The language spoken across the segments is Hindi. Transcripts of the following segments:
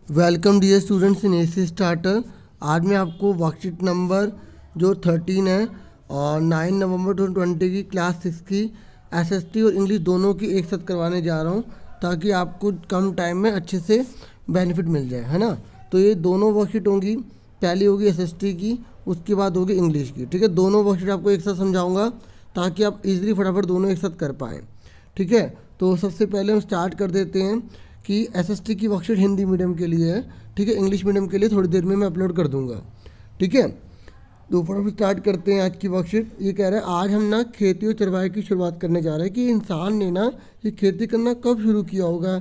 Welcome dear students in AC starter. आज मैं आपको वर्कशीट नंबर जो 13 है और 9 नवंबर 2020 की क्लास 6 की एसएसटी और इंग्लिश दोनों की एक साथ करवाने जा रहा हूँ, ताकि आपको कम टाइम में अच्छे से बेनिफिट मिल जाए, है ना। तो ये दोनों वर्कशीट होंगी, पहली होगी एसएसटी की, उसके बाद होगी इंग्लिश की। ठीक है, दोनों वर्कशीट आपको एक साथ समझाऊँगा ताकि आप इजीली फटाफट दोनों एक साथ कर पाएँ। ठीक है, तो सबसे पहले हम स्टार्ट कर देते हैं कि एसएसटी की वर्कशीट हिंदी मीडियम के लिए है। ठीक है, इंग्लिश मीडियम के लिए थोड़ी देर में मैं अपलोड कर दूंगा। ठीक है, तो फटाफट स्टार्ट करते हैं आज की वर्कशीट। ये कह रहा है आज हम ना खेती और चरवाहे की शुरुआत करने जा रहे हैं कि इंसान ने ना ये खेती करना कब शुरू किया होगा,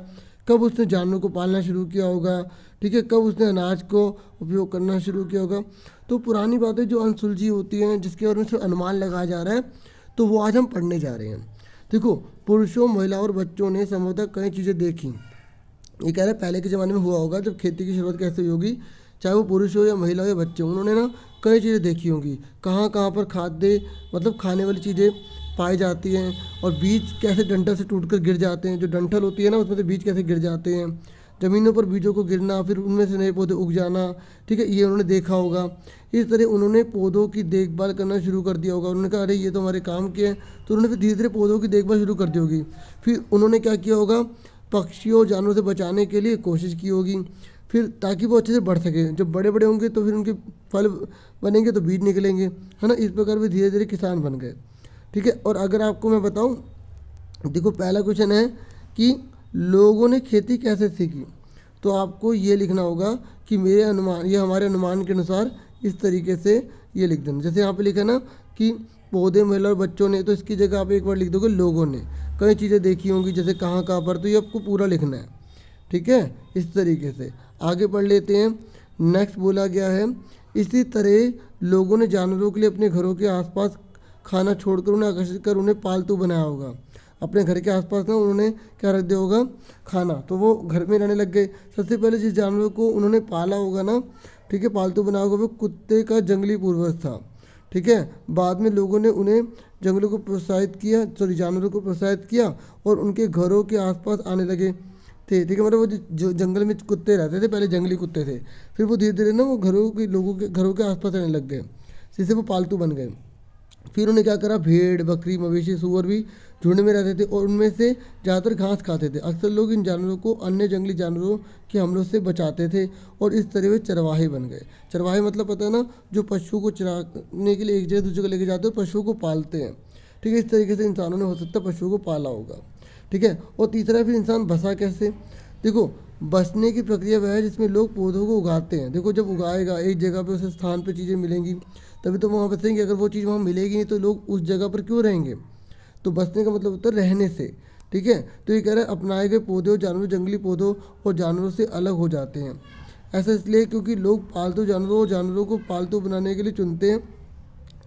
कब उसने जानवरों को पालना शुरू किया होगा। ठीक है, कब उसने अनाज को उपयोग करना शुरू किया होगा। तो पुरानी बातें जो अनसुलझी होती हैं, जिसके बारे में सिर्फ अनुमान लगाया जा रहा है, तो वो आज हम पढ़ने जा रहे हैं। देखो, पुरुषों, महिलाओं और बच्चों ने संभवतः कई चीज़ें देखी। ये कह रहे हैं पहले के ज़माने में हुआ होगा जब खेती की शुरुआत कैसे हुई होगी, चाहे वो पुरुष हो या महिला हो या बच्चे हो, उन्होंने ना कई चीज़ें देखी होंगी। कहाँ कहाँ पर खाद्य मतलब खाने वाली चीज़ें पाई जाती हैं, और बीज कैसे डंठल से टूटकर गिर जाते हैं। जो डंठल होती है ना, उसमें से बीज कैसे गिर जाते हैं, ज़मीनों पर बीजों को गिरना, फिर उनमें से नए पौधे उग जाना। ठीक है, ये उन्होंने देखा होगा। इस तरह उन्होंने पौधों की देखभाल करना शुरू कर दिया होगा। उन्होंने कहा अरे ये तो हमारे काम के हैं, तो उन्होंने फिर धीरे धीरे पौधों की देखभाल शुरू कर दी होगी। फिर उन्होंने क्या किया होगा, पक्षियों और जानवरों से बचाने के लिए कोशिश की होगी, फिर ताकि वो अच्छे से बढ़ सके। जब बड़े बड़े होंगे तो फिर उनके फल बनेंगे तो बीज निकलेंगे, है ना। इस प्रकार वे धीरे धीरे किसान बन गए। ठीक है, और अगर आपको मैं बताऊं, देखो पहला क्वेश्चन है कि लोगों ने खेती कैसे सीखी। तो आपको ये लिखना होगा कि मेरे अनुमान, ये हमारे अनुमान के अनुसार इस तरीके से ये लिख देना। जैसे यहाँ पे लिखा ना कि पौधे, महिला और बच्चों ने, तो इसकी जगह आप एक बार लिख दोगे लोगों ने कई चीज़ें देखी होंगी, जैसे कहाँ कहाँ पर, तो ये आपको पूरा लिखना है। ठीक है, इस तरीके से आगे पढ़ लेते हैं। नेक्स्ट बोला गया है, इसी तरह लोगों ने जानवरों के लिए अपने घरों के आसपास खाना छोड़कर उन्हें आकर्षित कर उन्हें पालतू बनाया होगा। अपने घर के आसपास ना उन्होंने क्या रख दिया होगा, खाना, तो वो घर में रहने लग गए। सबसे पहले जिस जानवर को उन्होंने पाला होगा ना, ठीक है, पालतू बनाया होगा, वो कुत्ते का जंगली पूर्वज था। ठीक है, बाद में लोगों ने उन्हें जंगलों को प्रोत्साहित किया, जानवरों को प्रोत्साहित किया और उनके घरों के आसपास आने लगे थे। ठीक है, मतलब वो जो जंगल में कुत्ते रहते थे, पहले जंगली कुत्ते थे, फिर वो धीरे धीरे ना वो लोगों के घरों के आसपास रहने लग गए, जिससे वो पालतू बन गए। फिर उन्हें क्या करा, भेड़, बकरी, मवेशी, सूअर भी झुंड में रहते थे और उनमें से ज़्यादातर घास खाते थे। अक्सर लोग इन जानवरों को अन्य जंगली जानवरों के हमलों से बचाते थे और इस तरह वे चरवाहे बन गए। चरवाहे मतलब पता है ना, जो पशुओं को चराने के लिए एक जगह दूसरी जगह लेके जाते हैं, पशुओं को पालते हैं। ठीक है, इस तरीके से इंसानों ने हो सकता है पशुओं को पाला होगा। ठीक है, और तीसरा फिर इंसान बसा कैसे। देखो, बसने की प्रक्रिया वह है जिसमें लोग पौधों को उगाते हैं। देखो, जब उगाएगा एक जगह पे, उस स्थान पे चीज़ें मिलेंगी तभी तो वहाँ बसेंगे। अगर वो चीज़ वहाँ मिलेगी नहीं तो लोग उस जगह पर क्यों रहेंगे। तो बसने का मतलब होता है रहने से। ठीक है, तो ये कह रहा है अपनाए गए पौधे और जानवर जंगली पौधों और जानवरों से अलग हो जाते हैं। ऐसा इसलिए क्योंकि लोग पालतू जानवरों और जानवरों को पालतू बनाने के लिए चुनते हैं।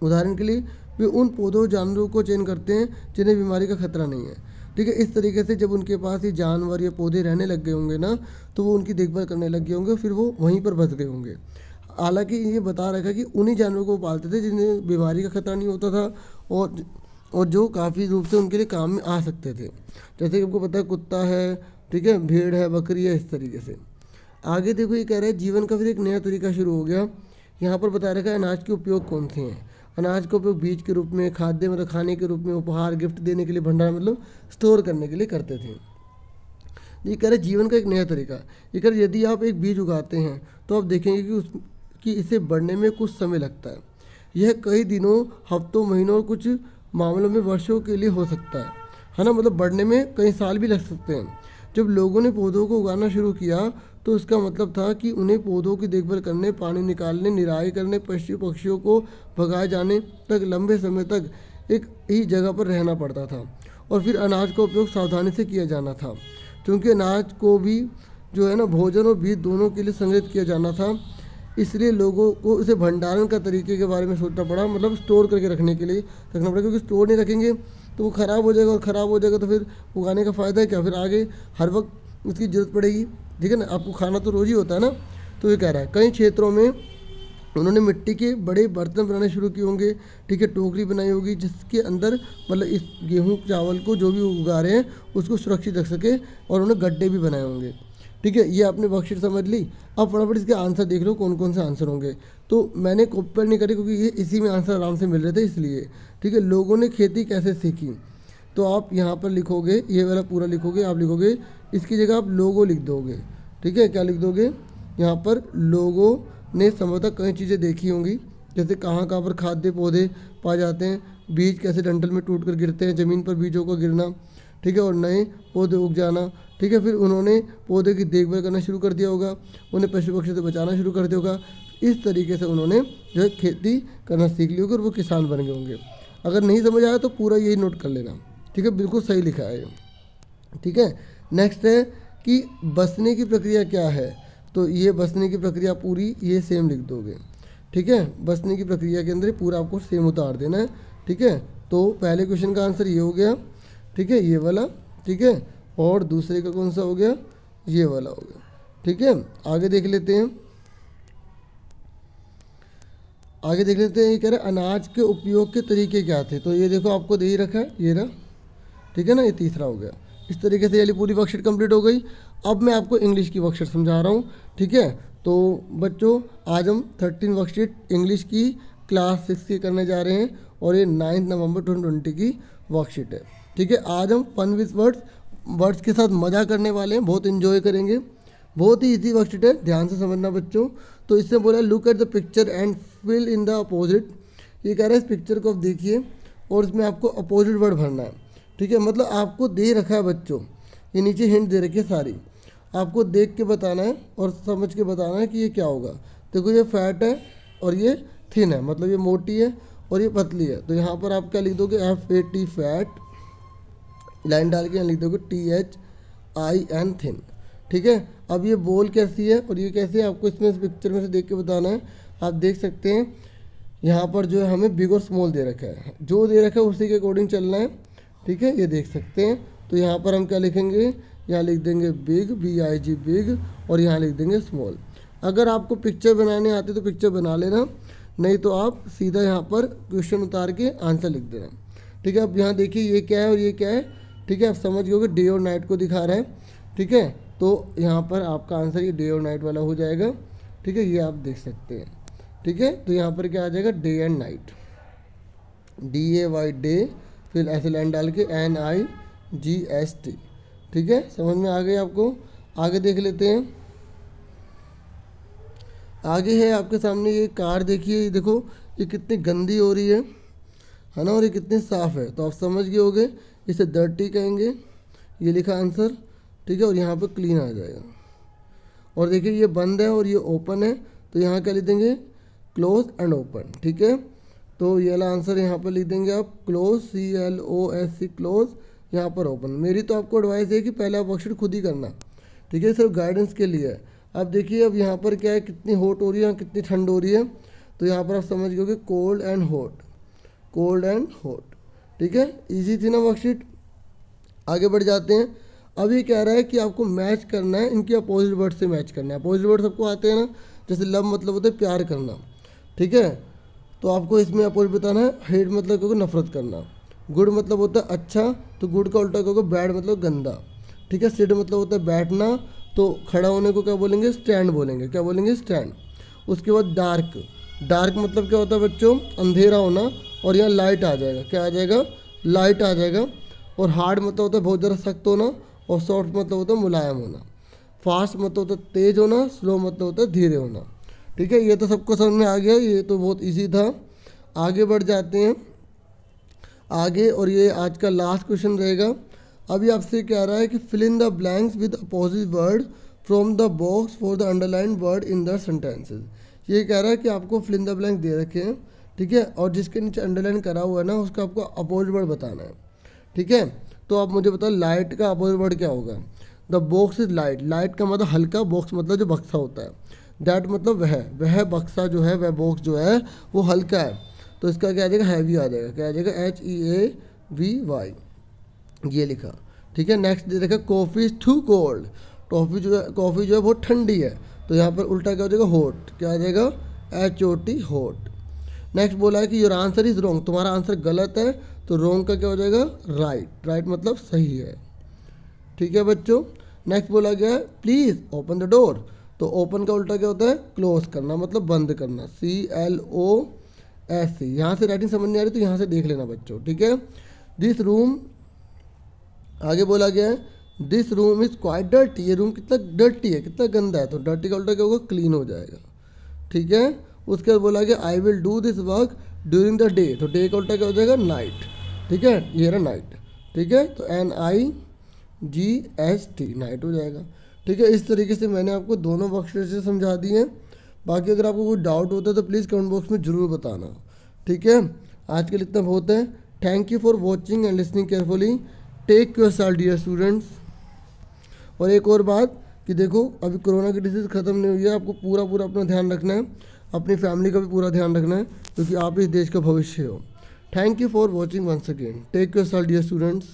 उदाहरण के लिए वे उन पौधों और जानवरों को चयन करते हैं जिन्हें बीमारी का खतरा नहीं है। ठीक है, इस तरीके से जब उनके पास ये जानवर या पौधे रहने लग गए होंगे ना, तो वो उनकी देखभाल करने लग गए होंगे, फिर वो वहीं पर बस गए होंगे। हालांकि ये बता रखा कि उन्हीं जानवरों को पालते थे जिन्हें बीमारी का खतरा नहीं होता था और जो काफ़ी रूप से उनके लिए काम में आ सकते थे। जैसे कि आपको पता है कुत्ता है, ठीक है, भेड़ है, बकरी है, इस तरीके से। आगे देखो, ये कह रहा है जीवन का फिर एक नया तरीका शुरू हो गया। यहाँ पर बता रखा है अनाज के उपयोग कौन से हैं। अनाज का उपयोग बीज के रूप में, खाद्य मतलब खाने के रूप में, उपहार, गिफ्ट देने के लिए, भंडार मतलब स्टोर करने के लिए करते थे। ये कह रहे जीवन का एक नया तरीका। ये कह रहे यदि आप एक बीज उगाते हैं तो आप देखेंगे कि इसे बढ़ने में कुछ समय लगता है। यह कई दिनों, हफ्तों, महीनों और कुछ मामलों में वर्षों के लिए हो सकता है ना। मतलब बढ़ने में कई साल भी लग सकते हैं। जब लोगों ने पौधों को उगाना शुरू किया तो इसका मतलब था कि उन्हें पौधों की देखभाल करने, पानी निकालने, निराई करने, पक्षियों को भगाए जाने तक लंबे समय तक एक ही जगह पर रहना पड़ता था। और फिर अनाज का उपयोग सावधानी से किया जाना था, क्योंकि अनाज को भी जो है ना भोजन और बीज दोनों के लिए संग्रहित किया जाना था। इसलिए लोगों को इसे भंडारण का तरीके के बारे में सोचना पड़ा, मतलब स्टोर करके रखने के लिए रखना पड़ा, क्योंकि स्टोर नहीं रखेंगे तो वो ख़राब हो जाएगा, और ख़राब हो जाएगा तो फिर उगाने का फ़ायदा है क्या, फिर आगे हर वक्त उसकी ज़रूरत पड़ेगी। ठीक है ना, आपको खाना तो रोज़ ही होता है ना। तो ये कह रहा है कई क्षेत्रों में उन्होंने मिट्टी के बड़े बर्तन बनाने शुरू किए होंगे। ठीक है, टोकरी बनाई होगी जिसके अंदर मतलब इस गेहूँ चावल को जो भी उगा रहे हैं उसको सुरक्षित रख सके, और उन्होंने गड्ढे भी बनाए होंगे। ठीक है, ये आपने वर्कशीट समझ ली। अब फटाफट इसके आंसर देख लो कौन कौन से आंसर होंगे। तो मैंने कॉपी पेस्ट नहीं करी क्योंकि ये इसी में आंसर आराम से मिल रहे थे इसलिए। ठीक है, लोगों ने खेती कैसे सीखी, तो आप यहाँ पर लिखोगे, ये वाला पूरा लिखोगे, आप लिखोगे इसकी जगह आप लोगो लिख दोगे। ठीक है, क्या लिख दोगे यहाँ पर, लोगों ने संभवतः कई चीज़ें देखी होंगी, जैसे कहाँ कहाँ पर खाद्य पौधे पाए जाते हैं, बीज कैसे डंठल में टूट कर गिरते हैं, ज़मीन पर बीजों का गिरना, ठीक है, और नए पौधे उग जाना। ठीक है, फिर उन्होंने पौधे की देखभाल करना शुरू कर दिया होगा, उन्हें पशु पक्षी से बचाना शुरू कर दिया होगा। इस तरीके से उन्होंने जो है खेती करना सीख ली होगी और वो किसान बन गए होंगे। अगर नहीं समझ आया तो पूरा यही नोट कर लेना। ठीक है, बिल्कुल सही लिखा है ये। ठीक है, नेक्स्ट है कि बसने की प्रक्रिया क्या है, तो ये बसने की प्रक्रिया पूरी ये सेम लिख दोगे। ठीक है, बसने की प्रक्रिया के अंदर पूरा आपको सेम उतार देना है। ठीक है, तो पहले क्वेश्चन का आंसर ये हो गया। ठीक है, ये वाला। ठीक है, और दूसरे का कौन सा हो गया, ये वाला हो गया। ठीक है, आगे देख लेते हैं। आगे देख लेते हैं, ये कह रहे हैं अनाज के उपयोग के तरीके क्या थे, तो ये देखो आपको दे ही रखा है, ये रहा। ठीक है ना, ये तीसरा हो गया। इस तरीके से ये पूरी वर्कशीट कंप्लीट हो गई। अब मैं आपको इंग्लिश की वर्कशीट समझा रहा हूँ। ठीक है, तो बच्चों आज हम 13 वर्कशीट इंग्लिश की क्लास 6 की करने जा रहे हैं और ये 9 नवंबर 2020 की वर्कशीट है। ठीक है, आज हम फन विथ वर्ड्स के साथ मज़ा करने वाले हैं, बहुत इन्जॉय करेंगे। बहुत ही ईजी वर्कशीट है, ध्यान से समझना बच्चों। तो इससे बोला look at the picture and fill in the opposite. ये कह रहा है इस पिक्चर को आप देखिए और इसमें आपको अपोजिट वर्ड भरना है। ठीक है, मतलब आपको दे रखा है बच्चों, ये नीचे हिंट दे रखी है सारी, आपको देख के बताना है और समझ के बताना है कि ये क्या होगा। देखो ये फैट है और ये थिन है, मतलब ये मोटी है और ये पतली है। तो यहाँ पर आप क्या लिख दोगे, FAT फैट, लाइन डाल के यहाँ लिख दोगे THIN थिन। ठीक है, अब ये बॉल कैसी है और ये कैसी है, आपको इसमें इस पिक्चर में से देख के बताना है। आप देख सकते हैं यहाँ पर जो है हमें बिग और स्मॉल दे रखा है, जो दे रखा है उसी के अकॉर्डिंग चलना है। ठीक है, ये देख सकते हैं। तो यहाँ पर हम क्या लिखेंगे, यहाँ लिख देंगे बिग, BIG बिग, और यहाँ लिख देंगे स्मॉल। अगर आपको पिक्चर बनाने आते तो पिक्चर बना लेना, नहीं तो आप सीधा यहाँ पर क्वेश्चन उतार के आंसर लिख देना। ठीक है, अब यहाँ देखिए ये क्या है और ये क्या है। ठीक है, आप समझ गए डे और नाइट को दिखा रहा है। ठीक है, तो यहाँ पर आपका आंसर ये डे और नाइट वाला हो जाएगा। ठीक है, ये आप देख सकते हैं। ठीक है, तो यहाँ पर क्या आ जाएगा, day and night, DAY day, फिर ऐसे लाइन डाल के NIGST। ठीक है, समझ में आ गई आपको। आगे देख लेते हैं। आगे है आपके सामने ये कार, देखिए ये देखो ये कितनी गंदी हो रही है ना, और ये कितनी साफ़ है। तो आप समझ गए होगे, इसे डर्टी कहेंगे, ये लिखा आंसर। ठीक है, और यहाँ पर क्लीन आ जाएगा। और देखिए ये बंद है और ये ओपन है, तो यहाँ क्या लिख देंगे, क्लोज एंड ओपन। ठीक है, तो ये वाला आंसर यहाँ पर लिख देंगे आप क्लोज, CLOSE क्लोज, यहाँ पर ओपन। मेरी तो आपको एडवाइस है कि पहले आप वर्कशीट खुद ही करना। ठीक है, सिर्फ गाइडेंस के लिए है। अब देखिए अब यहाँ पर क्या है, कितनी हॉट हो रही है, कितनी ठंड हो रही है। तो यहाँ पर आप समझ गए कि cold and hot, cold and hot. ठीक है, ईजी थी ना वर्कशीट। आगे बढ़ जाते हैं। अब ये कह रहा है कि आपको मैच करना है, इनके अपोजिट वर्ड से मैच करना है। अपोजिट वर्ड सबको आते हैं ना, जैसे लव मतलब होता है प्यार करना। ठीक है, तो आपको इसमें अपोजिट बताना है। हेट मतलब क्योंकि नफरत करना। गुड मतलब होता है अच्छा, तो गुड का उल्टा क्योंकि बैड मतलब गंदा। ठीक है, सिट मतलब होता है बैठना, तो खड़ा होने को क्या बोलेंगे, स्टैंड बोलेंगे। क्या बोलेंगे, स्टैंड। उसके बाद डार्क, डार्क मतलब क्या होता है बच्चों, अंधेरा होना, और यहाँ लाइट आ जाएगा। क्या आ जाएगा, लाइट आ जाएगा। और हार्ड मतलब होता है बहुत ज़्यादा सख्त होना, और सॉफ्ट मतलब होता है मुलायम होना। फास्ट मतलब होता है तेज़ होना, स्लो मतलब होता है धीरे होना। ठीक है, ये तो सबको समझ में आ गया, ये तो बहुत इजी था। आगे बढ़ जाते हैं आगे, और ये आज का लास्ट क्वेश्चन रहेगा। अभी आपसे कह रहा है कि fill in the blanks with opposite word from the box for the underline word in the sentences. ये कह रहा है कि आपको फिल इन द ब्लैंक दे रखे हैं। ठीक है, और जिसके नीचे अंडरलाइन करा हुआ है ना, उसका आपको अपोजिट वर्ड बताना है। ठीक है, तो आप मुझे बताओ लाइट का अपोजिट वर्ड क्या होगा। The box is light, light का मतलब हल्का, बॉक्स मतलब जो बक्सा होता है। दैट मतलब वह बक्सा जो है, वह बॉक्स जो है वो हल्का है, तो इसका क्या आ जाएगा, हैवी आ जाएगा। क्या आ जाएगा, HEAVY, ये लिखा। ठीक है, नेक्स्ट दे देखा coffee is too cold, coffee जो है बहुत ठंडी है, तो यहाँ पर उल्टा क्या हो जाएगा, हॉट। क्या आ जाएगा, HOT हॉट। नेक्स्ट बोला है कि योर आंसर इज़ रॉन्ग, तुम्हारा आंसर गलत है, तो रॉन्ग का क्या हो जाएगा, राइट। राइट मतलब सही है। ठीक है बच्चों, नेक्स्ट बोला गया है प्लीज़ ओपन द डोर। तो ओपन का उल्टा क्या होता है, क्लोज करना, मतलब बंद करना, CLOS। यहाँ से राइटिंग समझ नहीं आ रही तो यहाँ से देख लेना बच्चों, ठीक है। दिस रूम, आगे बोला गया है this room is quite dirty. ये रूम कितना डर्टी है, कितना गंदा है, तो डर्टी का उल्टा क्या होगा, क्लीन हो जाएगा, ठीक है। उसके बाद बोला गया I will do this work during the day. तो डे का उल्टा क्या हो जाएगा, नाइट, ठीक है, ये रहा नाइट, ठीक है। तो NIGHT, नाइट हो जाएगा, ठीक है। इस तरीके से मैंने आपको दोनों वर्कशीट से समझा दिए हैं। बाकी अगर आपको कोई डाउट होता है तो प्लीज़ कमेंट बॉक्स में ज़रूर बताना, ठीक है। आज के लिए इतना बहुत है। Thank you for watching and listening carefully. Take your self dear students. और एक और बात कि देखो, अभी कोरोना की डिसीज़ ख़त्म नहीं हुई है, आपको पूरा अपना ध्यान रखना है, अपनी फैमिली का भी पूरा ध्यान रखना है, क्योंकि आप इस देश का भविष्य हो। Thank you for watching once again. Take your self dear students.